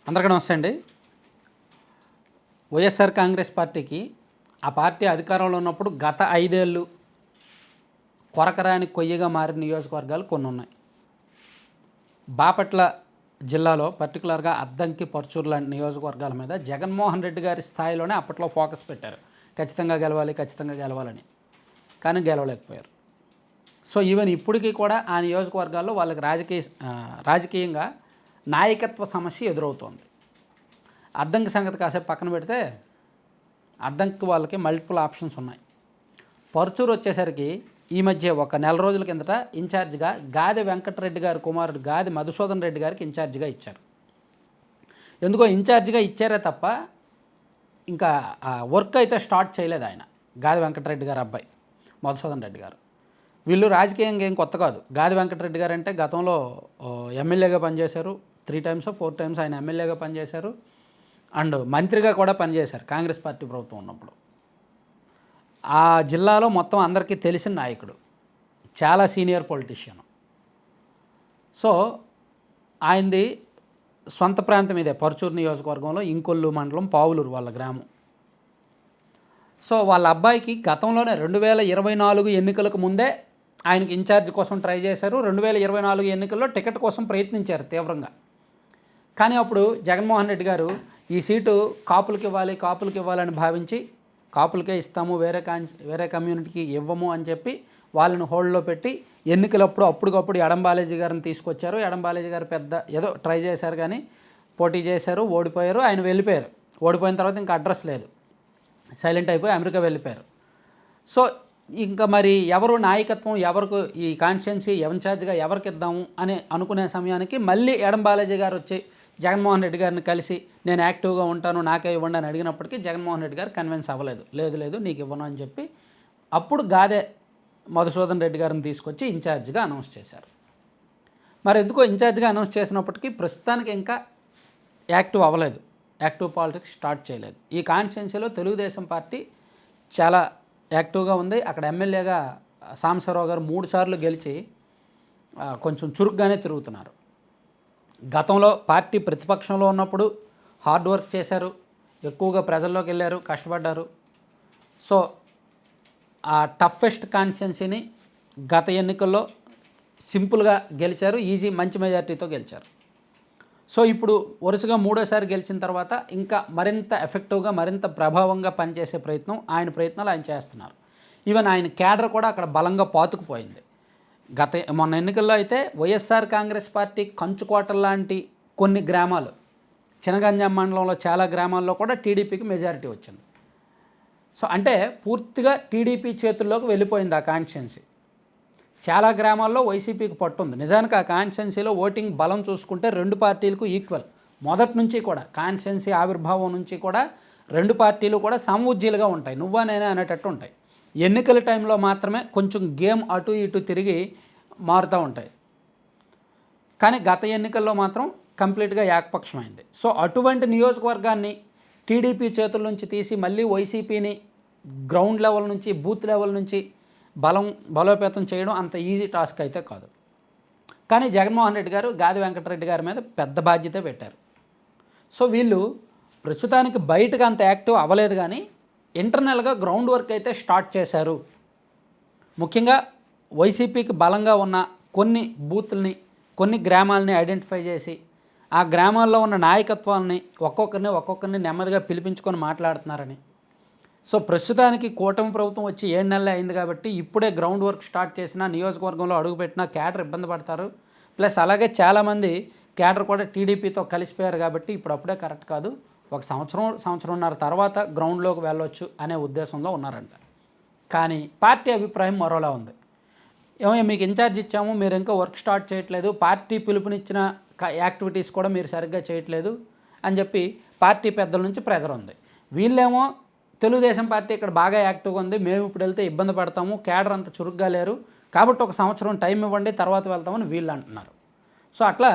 అందరికీ నమస్తే అండి. వైఎస్ఆర్ కాంగ్రెస్ పార్టీకి ఆ పార్టీ అధికారంలో ఉన్నప్పుడు గత 5 ఏళ్ళు కొరకరాని కొయ్యగా మారిన నియోజకవర్గాలు కొన్ని ఉన్నాయి. బాపట్ల జిల్లాలో పర్టికులర్గా అద్దంకి, పర్చూరు లాంటి నియోజకవర్గాల మీద జగన్మోహన్ రెడ్డి గారి స్థాయిలోనే అప్పట్లో ఫోకస్ పెట్టారు. ఖచ్చితంగా గెలవాలని. కానీ గెలవలేకపోయారు. సో ఈవెన్ ఇప్పటికీ కూడా ఆ నియోజకవర్గాల్లో వాళ్ళకి రాజకీయంగా నాయకత్వ సమస్య ఎదురవుతోంది. అద్దంకి సంగతి కాసేపు పక్కన పెడితే అద్దంకి వాళ్ళకి మల్టిపుల్ ఆప్షన్స్ ఉన్నాయి. పర్చూరు వచ్చేసరికి ఈ మధ్య ఒక నెల రోజుల కిందట ఇన్ఛార్జిగా గాది వెంకటరెడ్డి గారి కుమారుడు గాది మధుసూదన్ రెడ్డి గారికి ఇన్ఛార్జిగా ఇచ్చారు. ఎందుకో ఇన్ఛార్జిగా ఇచ్చారే తప్ప ఇంకా వర్క్ అయితే స్టార్ట్ చేయలేదు ఆయన. గాది వెంకటరెడ్డి గారు అబ్బాయి మధుసూదన్ రెడ్డి గారు. వీళ్ళు రాజకీయంగా ఏం కొత్త కాదు. గాది వెంకటరెడ్డి గారు అంటే గతంలో ఎమ్మెల్యేగా పనిచేశారు. 3 times 4 times ఆయన ఎమ్మెల్యేగా పనిచేశారు. అండ్ మంత్రిగా కూడా పనిచేశారు కాంగ్రెస్ పార్టీ ప్రభుత్వం ఉన్నప్పుడు. ఆ జిల్లాలో మొత్తం అందరికీ తెలిసిన నాయకుడు, చాలా సీనియర్ పొలిటీషియన్. సో ఆయనది సొంత ప్రాంతం ఇదే పర్చూరు నియోజకవర్గంలో ఇంకొల్లు మండలం పావులూరు వాళ్ళ గ్రామం. సో వాళ్ళ అబ్బాయికి గతంలోనే 2024 ఎన్నికలకు ముందే ఆయనకి ఇన్ఛార్జ్ కోసం ట్రై చేశారు. 2024 ఎన్నికల్లో టికెట్ కోసం ప్రయత్నించారు తీవ్రంగా. కానీ అప్పుడు జగన్మోహన్ రెడ్డి గారు ఈ సీటు కాపులకి ఇవ్వాలని భావించి కాపులకే ఇస్తాము, వేరే కమ్యూనిటీకి ఇవ్వము అని చెప్పి వాళ్ళని హోల్డ్లో పెట్టి ఎన్నికలప్పుడు అప్పటికప్పుడు ఎడంబాలేజీ గారిని తీసుకొచ్చారు. ఎడంబాలేజీ గారు ఏదో ట్రై చేశారు, కానీ పోటీ చేశారు, ఓడిపోయారు. ఆయన వెళ్ళిపోయారు. ఓడిపోయిన తర్వాత ఇంకా అడ్రస్ లేదు, సైలెంట్ అయిపోయి అమెరికా వెళ్ళిపోయారు. సో ఇంకా మరి ఎవరు నాయకత్వం, ఎవరికి ఈ కాన్స్టిట్యున్సీ ఇన్ఛార్జ్గా ఎవరికి ఇద్దాము అని అనుకునే సమయానికి మళ్ళీ ఎడంబాలేజీ గారు వచ్చి జగన్మోహన్ రెడ్డి గారిని కలిసి నేను యాక్టివ్గా ఉంటాను, నాకే ఇవ్వండి అని అడిగినప్పటికీ జగన్మోహన్ రెడ్డి గారు కన్విన్స్ అవ్వలేదు. లేదు నీకు ఇవ్వను అని చెప్పి అప్పుడు గాదే మధుసూదన్ రెడ్డి గారిని తీసుకొచ్చి ఇన్ఛార్జ్గా అనౌన్స్ చేశారు. మరి ఎందుకో ఇన్ఛార్జ్గా అనౌన్స్ చేసినప్పటికీ ప్రస్తుతానికి ఇంకా యాక్టివ్ అవ్వలేదు, యాక్టివ్ పాలిటిక్స్ స్టార్ట్ చేయలేదు. ఈ కాన్స్టిట్యున్సీలో తెలుగుదేశం పార్టీ చాలా యాక్టివ్గా ఉంది. అక్కడ ఎమ్మెల్యేగా సాంబశివరావు గారు 3 సార్లు గెలిచి కొంచెం చురుగ్గానే తిరుగుతున్నారు. గతంలో పార్టీ ప్రతిపక్షంలో ఉన్నప్పుడు హార్డ్ వర్క్ చేశారు, ఎక్కువగా ప్రజల్లోకి వెళ్ళారు, కష్టపడ్డారు. సో ఆ టఫెస్ట్ కాన్స్టిట్యున్సీని గత ఎన్నికల్లో సింపుల్గా గెలిచారు, మంచి మెజార్టీతో గెలిచారు. సో ఇప్పుడు వరుసగా 3వసారి గెలిచిన తర్వాత ఇంకా మరింత ఎఫెక్టివ్గా, మరింత ప్రభావంగా పనిచేసే ప్రయత్నాలు ఆయన చేస్తున్నారు. ఈవెన్ ఆయన క్యాడర్ కూడా అక్కడ బలంగా పాతుకుపోయింది. మొన్న ఎన్నికల్లో అయితే వైఎస్ఆర్ కాంగ్రెస్ పార్టీ కంచుకోట లాంటి కొన్ని గ్రామాలు, చినగంజాం మండలంలో చాలా గ్రామాల్లో కూడా టీడీపీకి మెజారిటీ వచ్చింది. సో అంటే పూర్తిగా టీడీపీ చేతుల్లోకి వెళ్ళిపోయింది ఆ కాన్స్టిట్యున్సీ. చాలా గ్రామాల్లో వైసీపీకి పట్టుంది. నిజానికి ఆ కాన్స్టిట్యున్సీలో ఓటింగ్ బలం చూసుకుంటే 2 పార్టీలకు ఈక్వల్. మొదటి నుంచి కూడా కాన్స్టిట్యున్సీ ఆవిర్భావం నుంచి కూడా 2 పార్టీలు కూడా సమవుజ్జీలుగా ఉంటాయి, నువ్వా నేనే అనేటట్టు ఉంటాయి. ఎన్నికల టైంలో మాత్రమే కొంచెం గేమ్ అటు ఇటు తిరిగి మారుతూ ఉంటాయి. కానీ గత ఎన్నికల్లో మాత్రం కంప్లీట్గా ఏకపక్షమైంది. సో అటువంటి నియోజకవర్గాన్ని టీడీపీ చేతుల నుంచి తీసి మళ్ళీ వైసీపీని గ్రౌండ్ లెవెల్ నుంచి, బూత్ లెవెల్ నుంచి బలోపేతం చేయడం అంత ఈజీ టాస్క్ అయితే కాదు. కానీ జగన్మోహన్ రెడ్డి గారు గాది వెంకటరెడ్డి గారి మీద పెద్ద బాధ్యత పెట్టారు. సో వీళ్ళు ప్రస్తుతానికి బయటకు అంత యాక్టివ్ అవ్వలేదు, కానీ ఇంటర్నల్గా గ్రౌండ్ వర్క్ అయితే స్టార్ట్ చేశారు. ముఖ్యంగా వైసీపీకి బలంగా ఉన్న కొన్ని బూత్లని, కొన్ని గ్రామాలని ఐడెంటిఫై చేసి ఆ గ్రామాల్లో ఉన్న నాయకత్వాలని ఒక్కొక్కరిని నెమ్మదిగా పిలిపించుకొని మాట్లాడుతున్నారని. సో ప్రస్తుతానికి కూటమి ప్రభుత్వం వచ్చి 7 నెలలే అయింది కాబట్టి ఇప్పుడే గ్రౌండ్ వర్క్ స్టార్ట్ చేసినా నియోజకవర్గంలో అడుగుపెట్టినా క్యాడర్ ఇబ్బంది పడతారు. ప్లస్ అలాగే చాలామంది క్యాడర్ కూడా టీడీపీతో కలిసిపోయారు కాబట్టి ఇప్పుడప్పుడే కరెక్ట్ కాదు, ఒక సంవత్సరంన్నర తర్వాత గ్రౌండ్లోకి వెళ్ళొచ్చు అనే ఉద్దేశంలో ఉన్నారంట. కానీ పార్టీ అభిప్రాయం మరోలా ఉంది. మీకు ఇన్ఛార్జ్ ఇచ్చాము, మీరు ఇంకా వర్క్ స్టార్ట్ చేయట్లేదు, పార్టీ పిలుపునిచ్చిన యాక్టివిటీస్ కూడా మీరు సరిగ్గా చేయట్లేదు అని చెప్పి పార్టీ పెద్దల నుంచి ప్రెజర్ ఉంది. వీళ్ళేమో తెలుగుదేశం పార్టీ ఇక్కడ బాగా యాక్టివ్గా ఉంది, మేము ఇప్పుడు వెళ్తే ఇబ్బంది పడతాము, క్యాడర్ అంత చురుగ్గా లేరు కాబట్టి ఒక సంవత్సరం టైం ఇవ్వండి తర్వాత వెళ్తామని వీళ్ళు అంటున్నారు. సో అట్లా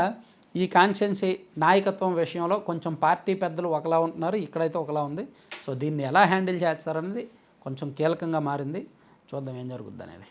ఈ కాన్స్టిట్యున్సీ నాయకత్వం విషయంలో కొంచెం పార్టీ పెద్దలు ఒకలా ఉంటున్నారు, ఇక్కడైతే ఒకలా ఉంది. సో దీన్ని ఎలా హ్యాండిల్ చేస్తారనేది కొంచెం కీలకంగా మారింది. చూద్దాం ఏం జరుగుద్ది అనేది.